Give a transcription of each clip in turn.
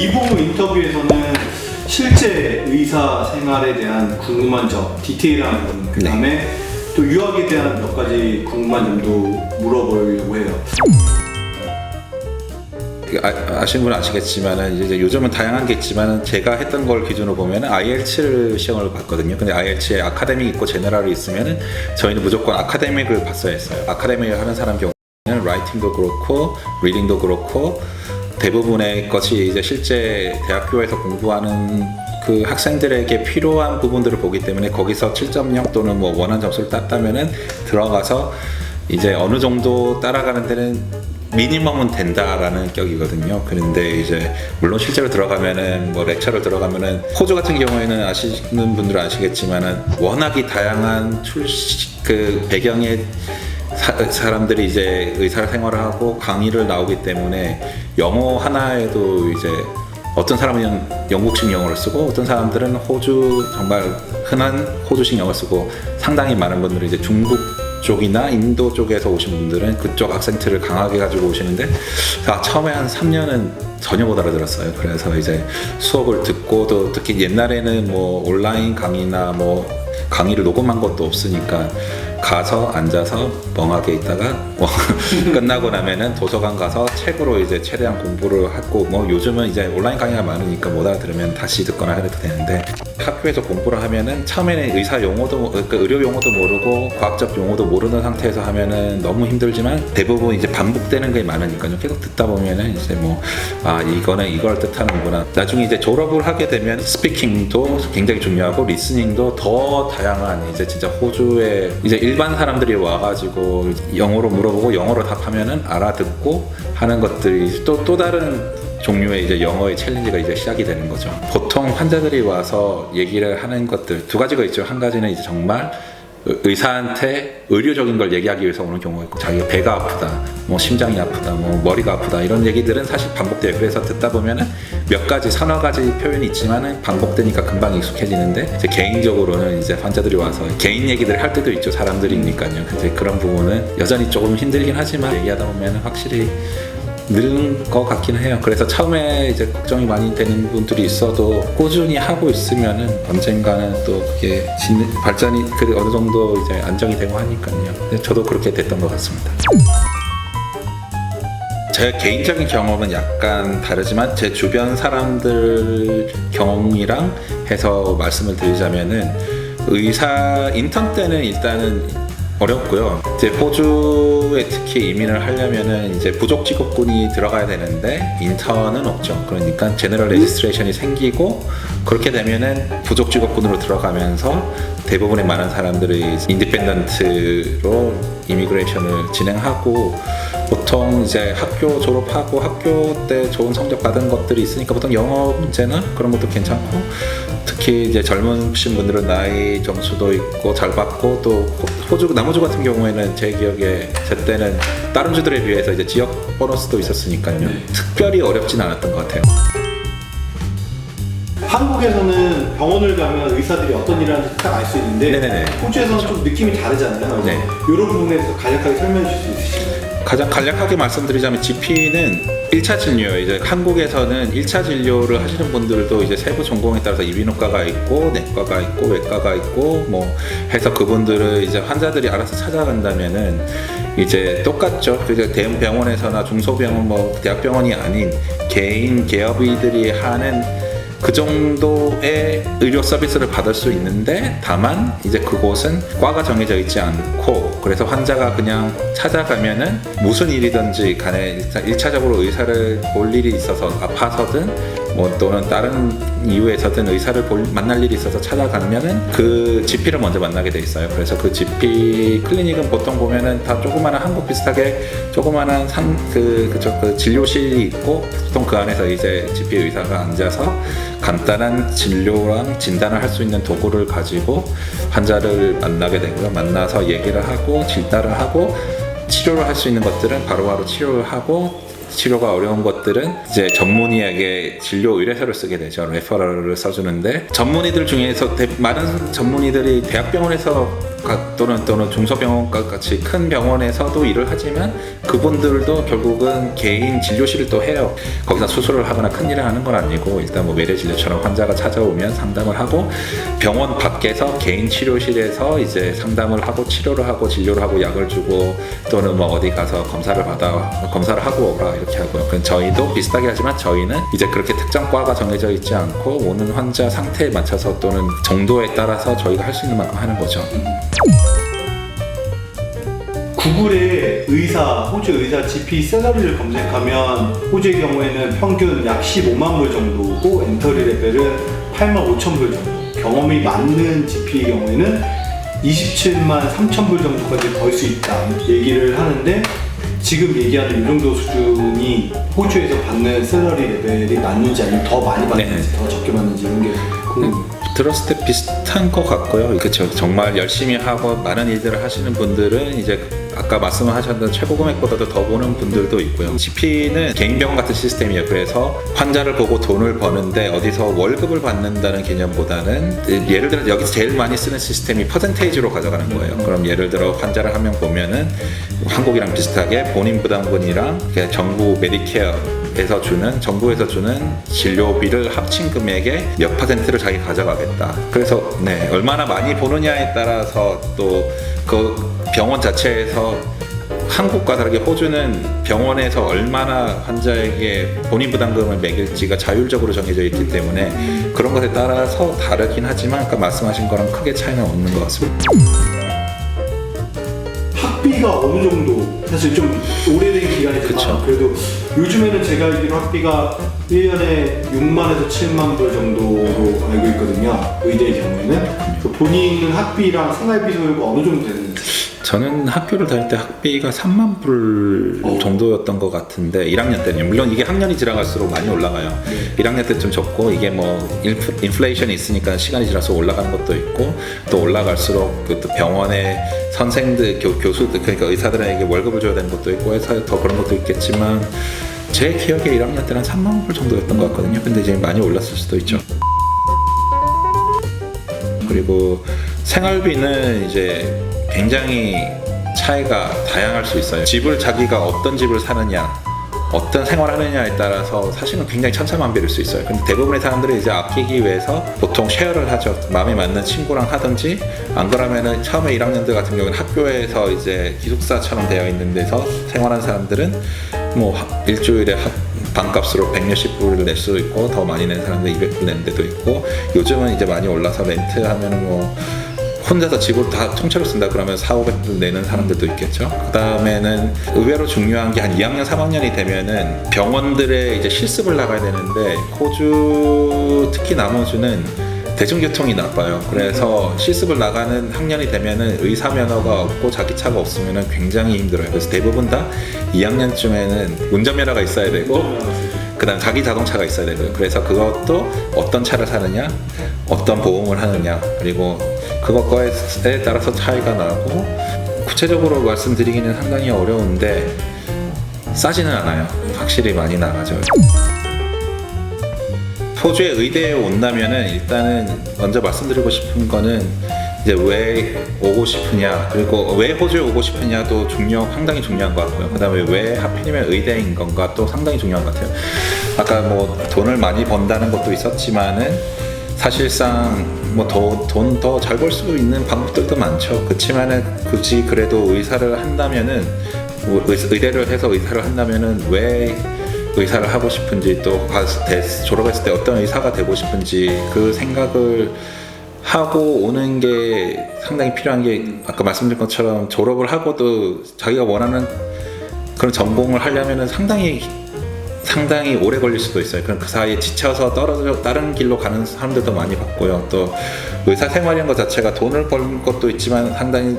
이 부분 인터뷰에서는 실제 의사 생활에 대한 궁금한 점, 디테일한 부분, 그 다음에 또 유학에 대한 몇 가지 궁금한 점도 물어보려고 해요. 아시는 분은 아시겠지만은 이제 요즘은 다양한 게 있지만은 제가 했던 걸 기준으로 보면은 IELTS 시험을 봤거든요. 근데 IELTS에 아카데믹 있고 제너럴이 있으면은 저희는 무조건 아카데믹을 봤어야 했어요. 아카데믹을 하는 사람 경우는 라이팅도 그렇고 리딩도 그렇고 대부분의 것이 이제 실제 대학교에서 공부하는 그 학생들에게 필요한 부분들을 보기 때문에 거기서 7.0 또는 뭐 원하는 점수를 땄다면은 들어가서 이제 어느 정도 따라가는 데는 미니멈은 된다라는 격이거든요. 그런데 이제 물론 실제로 들어가면은 뭐 렉처를 들어가면은 호주 같은 경우에는 아시는 분들은 아시겠지만은 워낙이 다양한 그 배경의 사람들이 이제 의사 생활을 하고 강의를 나오기 때문에 영어 하나에도 이제 어떤 사람은 영국식 영어를 쓰고 어떤 사람들은 호주 정말 흔한 호주식 영어를 쓰고 상당히 많은 분들이 이제 중국 쪽이나 인도 쪽에서 오신 분들은 그쪽 악센트를 강하게 가지고 오시는데 처음에 한 3년은 전혀 못 알아들었어요. 그래서 이제 수업을 듣고 또 특히 옛날에는 뭐 온라인 강의나 뭐 강의를 녹음한 것도 없으니까 가서 앉아서 멍하게 있다가 뭐 끝나고 나면은 도서관 가서 책으로 이제 최대한 공부를 하고 뭐 요즘은 이제 온라인 강의가 많으니까 못 알아들으면 다시 듣거나 해도 되는데 학교에서 공부를 하면은 처음에는 의사 용어도 그러니까 의료 용어도 모르고 과학적 용어도 모르는 상태에서 하면은 너무 힘들지만 대부분 이제 반복되는 게 많으니까요. 계속 듣다 보면은 이제 뭐 이거는 이걸 뜻하는구나. 나중에 이제 졸업을 하게 되면 스피킹도 굉장히 중요하고 리스닝도 더 다양한 이제 진짜 호주의 이제 일반 사람들이 와가지고 영어로 물어보고 영어로 답하면은 알아듣고 하는 것들이 또 다른 종류의 이제 영어의 챌린지가 이제 시작이 되는 거죠. 보통 환자들이 와서 얘기를 하는 것들 두 가지가 있죠. 한 가지는 이제 정말 의사한테 의료적인 걸 얘기하기 위해서 오는 경우가 있고 자기가 배가 아프다, 뭐 심장이 아프다, 뭐 머리가 아프다 이런 얘기들은 사실 반복돼요. 그래서 듣다 보면은 몇 가지 서너 가지 표현이 있지만은 반복되니까 금방 익숙해지는데 이제 개인적으로는 이제 환자들이 와서 개인 얘기들을 할 때도 있죠. 사람들이니까요. 이제 그런 부분은 여전히 조금 힘들긴 하지만 얘기하다 보면은 확실히 늘는 것 같긴 해요. 그래서 처음에 이제 걱정이 많이 되는 분들이 있어도 꾸준히 하고 있으면은 언젠가는 또 그게 발전이 어느 정도 이제 안정이 되고 하니까요. 저도 그렇게 됐던 것 같습니다. 제 개인적인 경험은 약간 다르지만 제 주변 사람들 경험이랑 해서 말씀을 드리자면은 의사 인턴 때는 일단은 어렵고요. 이제 호주에 특히 이민을 하려면은 이제 부족 직업군이 들어가야 되는데 인턴은 없죠. 그러니까 제너럴 레지스트레이션이 생기고 그렇게 되면은 부족 직업군으로 들어가면서 대부분의 많은 사람들이 인디펜던트로 이미그레이션을 진행하고 보통 이제 학교 졸업하고 학교 때 좋은 성적 받은 것들이 있으니까 보통 영어 문제나 그런 것도 괜찮고 특히 이제 젊으신 분들은 나이 점수도 있고 잘 받고 또 호주 남호주 같은 경우에는 제 기억에 제 때는 다른 주들에 비해서 이제 지역 보너스도 있었으니까요. 특별히 어렵진 않았던 것 같아요. 한국에서는 병원을 가면 의사들이 어떤 일을 하는지 딱 알 수 있는데 네네네. 호주에서는 그렇죠. 좀 느낌이 다르잖아요. 네. 이런 부분에서 간략하게 설명해 주실 수 있으신가요? 가장 간략하게 말씀드리자면 GP는 1차 진료예요. 이제 한국에서는 1차 진료를 하시는 분들도 이제 세부 전공에 따라서 이비인후과가 있고 내과가 있고 외과가 있고 뭐 해서 그분들을 이제 환자들이 알아서 찾아간다면은 이제 똑같죠. 그러니까 대형 병원에서나 중소병원 뭐 대학병원이 아닌 개인 개업이들이 하는 그 정도의 의료 서비스를 받을 수 있는데 다만 이제 그곳은 과가 정해져 있지 않고 그래서 환자가 그냥 찾아가면은 무슨 일이든지 간에 일단 1차적으로 의사를 볼 일이 있어서 아파서든 뭐 또는 다른 이유에서든 의사를 만날 일이 있어서 찾아가면은 그 GP를 먼저 만나게 돼 있어요. 그래서 그 GP 클리닉은 보통 보면은 다 조그마한 한국 비슷하게 조그마한 그 진료실이 있고 보통 그 안에서 이제 GP 의사가 앉아서 간단한 진료랑 진단을 할 수 있는 도구를 가지고 환자를 만나게 되고요. 만나서 얘기를 하고 진단을 하고 치료를 할 수 있는 것들은 바로바로 치료를 하고 치료가 어려운 것들은 이제 전문의에게 진료 의뢰서를 쓰게 되죠. 레퍼럴을 써주는데 전문의들 중에서 많은 전문의들이 대학병원에서 또는 중소병원 같이 큰 병원에서도 일을 하지만 그분들도 결국은 개인 진료실을 또 해요. 거기서 수술을 하거나 큰 일을 하는 건 아니고 일단 뭐 외래 진료처럼 환자가 찾아오면 상담을 하고 병원 밖에서 개인 치료실에서 이제 상담을 하고 치료를 하고 진료를 하고 약을 주고 또는 뭐 어디 가서 검사를 하고 오라 이렇게 하고요. 그럼 저희도 비슷하게 하지만 저희는 이제 그렇게 특정 과가 정해져 있지 않고 오는 환자 상태에 맞춰서 또는 정도에 따라서 저희가 할 수 있는 만큼 하는 거죠. 구글에 호주 의사 GP 셀러리를 검색하면 호주의 경우에는 평균 약 15만 불 정도고 엔터리 레벨은 8만 5천 불 정도, 경험이 많은 GP의 경우에는 27만 3천 불 정도까지 벌 수 있다 얘기를 하는데, 지금 얘기하는 이 정도 수준이 호주에서 받는 셀러리 레벨이 맞는지 아니면 더 많이 받는지 더 적게 받는지 이런 게 궁금해요. 들었을 때 비슷한 것 같고요. 그렇죠. 정말 열심히 하고 많은 일들을 하시는 분들은 이제 아까 말씀하셨던 최고 금액보다도 더 보는 분들도 있고요. GP는 개인병원 같은 시스템이에요. 그래서 환자를 보고 돈을 버는데 어디서 월급을 받는다는 개념보다는 예를 들어 여기서 제일 많이 쓰는 시스템이 퍼센테이지로 가져가는 거예요. 그럼 예를 들어 환자를 한 명 보면은 한국이랑 비슷하게 본인 부담금이랑 정부 메디케어에서 주는 진료비를 합친 금액의 몇 퍼센트를 자기 가져가겠다. 그래서 얼마나 많이 보느냐에 따라서 또 그 병원 자체에서 한국과 다르게 호주는 병원에서 얼마나 환자에게 본인 부담금을 매길지가 자율적으로 정해져 있기 때문에 그런 것에 따라서 다르긴 하지만 아까 말씀하신 거랑 크게 차이는 없는 것 같습니다. 학비가 어느 정도, 사실 좀 오래된 기간이지만 그쵸. 그래도 요즘에는 제가 알기로 학비가 1년에 6만에서 7만 불 정도로 알고 있거든요. 의대의 경우에는. 본인은 학비랑 생활비 소요가 어느 정도 되는지? 저는 학교를 다닐 때 학비가 3만 불 정도였던 것 같은데 1학년 때는 물론 이게 학년이 지나갈수록 많이 올라가요. 1학년 때 좀 적고 이게 뭐 인플레이션이 있으니까 시간이 지나서 올라가는 것도 있고 또 올라갈수록 그 병원의 선생들, 교수들 그러니까 의사들에게 월급을 줘야 되는 것도 있고 해서 더 그런 것도 있겠지만 제 기억에 1학년 때는 3만 불 정도였던 것 같거든요. 근데 이제 많이 올랐을 수도 있죠. 그리고 생활비는 이제 굉장히 차이가 다양할 수 있어요. 자기가 어떤 집을 사느냐, 어떤 생활을 하느냐에 따라서 사실은 굉장히 천차만별일 수 있어요. 근데 대부분의 사람들이 이제 아끼기 위해서 보통 쉐어를 하죠. 마음에 맞는 친구랑 하든지, 안 그러면은 처음에 1학년들 같은 경우는 학교에서 이제 기숙사처럼 되어 있는 데서 생활하는 사람들은 뭐 일주일에 반값으로 100몇십 불을 낼 수도 있고 더 많이 내는 사람들 200불 내는 데도 있고, 요즘은 이제 많이 올라서 렌트 하면은 뭐 혼자서 집을 다 통째로 쓴다 그러면 400~500불 내는 사람들도 있겠죠. 그 다음에는 의외로 중요한 게 한 2학년, 3학년이 되면은 병원들의 이제 실습을 나가야 되는데 호주, 특히 남호주는 대중교통이 나빠요. 그래서 실습을 나가는 학년이 되면은 의사 면허가 없고 자기 차가 없으면은 굉장히 힘들어요. 그래서 대부분 다 2학년쯤에는 운전면허가 있어야 되고 그 다음 자기 자동차가 있어야 되고요. 그래서 그것도 어떤 차를 사느냐, 어떤 보험을 하느냐, 그리고 그것과에 따라서 차이가 나고, 구체적으로 말씀드리기는 상당히 어려운데 싸지는 않아요. 확실히 많이 나가죠. 호주의 의대에 온다면은 일단은 먼저 말씀드리고 싶은 거는 이제 왜 오고 싶으냐, 그리고 왜 호주에 오고 싶으냐도 상당히 중요한 것 같고요. 그 다음에 왜 하필이면 의대인 건가 또 상당히 중요한 것 같아요. 아까 뭐 돈을 많이 번다는 것도 있었지만은 사실상 뭐 돈 더 잘 벌 수 있는 방법들도 많죠. 그렇지만은 굳이 그래도 의사를 한다면은 의대를 해서 의사를 한다면은 왜 의사를 하고 싶은지, 또 졸업했을 때 어떤 의사가 되고 싶은지 그 생각을 하고 오는 게 상당히 필요한 게, 아까 말씀드린 것처럼 졸업을 하고도 자기가 원하는 그런 전공을 하려면은 상당히 오래 걸릴 수도 있어요. 그럼 그 사이에 지쳐서 떨어져 다른 길로 가는 사람들도 많이 봤고요. 또 의사 생활이라는 것 자체가 돈을 버는 것도 있지만 상당히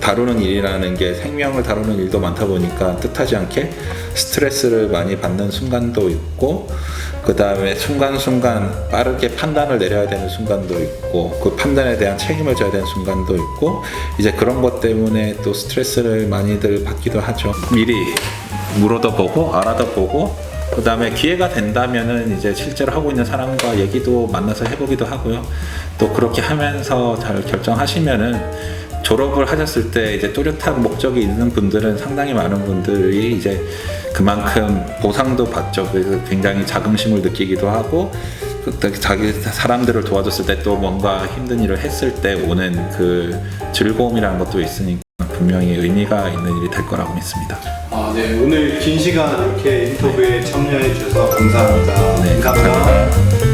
다루는 일이라는 게 생명을 다루는 일도 많다 보니까 뜻하지 않게 스트레스를 많이 받는 순간도 있고, 그 다음에 순간순간 빠르게 판단을 내려야 되는 순간도 있고, 그 판단에 대한 책임을 져야 되는 순간도 있고, 이제 그런 것 때문에 또 스트레스를 많이들 받기도 하죠. 미리 물어도 보고 알아도 보고, 그 다음에 기회가 된다면은 이제 실제로 하고 있는 사람과 얘기도 만나서 해보기도 하고요. 또 그렇게 하면서 잘 결정하시면은 졸업을 하셨을 때 이제 뚜렷한 목적이 있는 분들은 상당히 많은 분들이 이제 그만큼 보상도 받죠. 그래서 굉장히 자긍심을 느끼기도 하고 자기 사람들을 도와줬을 때 또 뭔가 힘든 일을 했을 때 오는 그 즐거움이라는 것도 있으니까 분명히 의미가 있는 일이 될 거라고 믿습니다. 네. 오늘 긴 시간 이렇게 인터뷰에 참여해 주셔서 감사합니다. 네, 감사합니다.